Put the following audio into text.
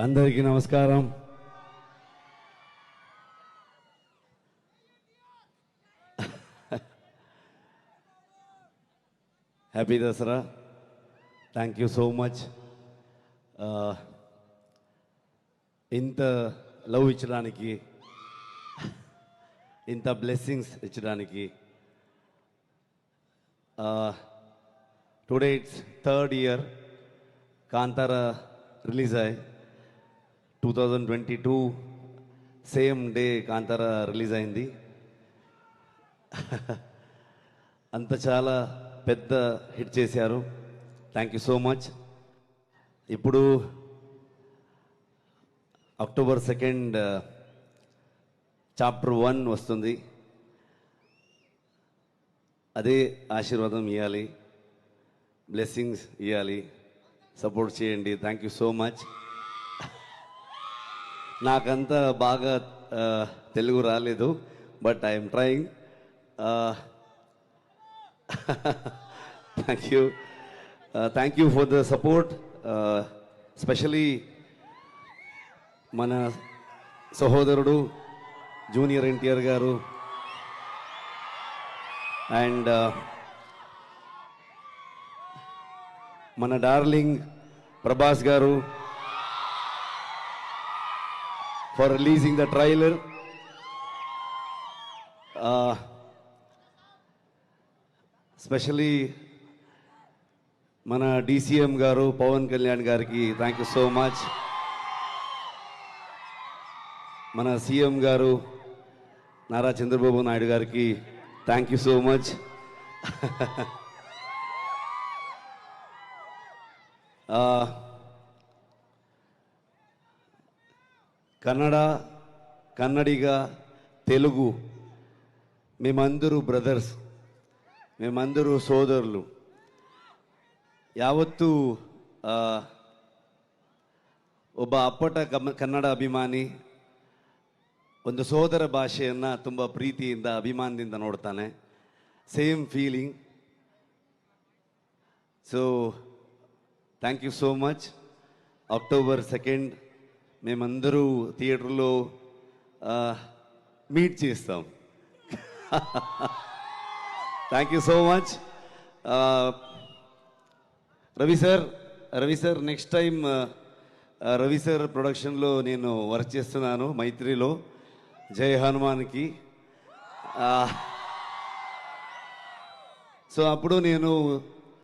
అందరికీ నమస్కారం. Happy Dasara. Thank you so much. ఇంత లవ్ ఇచ్చడానికి, ఇంత బ్లెస్సింగ్స్ ఇచ్చడానికి. Today it's third year Kantara release అయ్యి 2022 సేమ్ డే కాంతారా రిలీజ్ అయింది. అంత చాలా పెద్ద హిట్ చేశారు. Thank you so much. ఇప్పుడు అక్టోబర్ 2 చాప్టర్ 1 వస్తుంది. అదే ఆశీర్వాదం ఇవ్వాలి, బ్లెస్సింగ్స్ ఇవ్వాలి, సపోర్ట్ చేయండి. Thank you so much. నాకంత బాగా తెలుగు రాలేదు, but I'm trying. Thank you for the support. Especially మన సహోదరుడు జూనియర్ ఎన్టీఆర్ గారు అండ్ మన డార్లింగ్ ప్రభాస్ గారు for releasing the trailer. Especially mana DCM garu Pawan Kalyan gariki thank you so much. Mana CM garu Nara Chandrababu Naidu gariki thank you so much. Kannada, Kannadiga, Telugu మేమందరూ brothers, మేమందరూ సోదరులు. ಯಾವತ್ತೂ ಒಬ್ಬ ಅಪ್ಪಟ ಕನ್ನಡ ಅಭಿಮಾನಿ ಒಂದು ಸೋದರ ಭಾಷೆಯನ್ನು ತುಂಬ ಪ್ರೀತಿಯಿಂದ ಅಭಿಮಾನದಿಂದ ನೋಡ್ತಾನೆ. Same feeling. So thank you so much. October 2 మేమందరూ థియేటర్లో మీట్ చేస్తాం. Thank you so much. Ravi sir next time Ravi sir ప్రొడక్షన్లో నేను వర్క్ చేస్తున్నాను మైత్రిలో, జై హనుమాన్కి. సో అప్పుడు నేను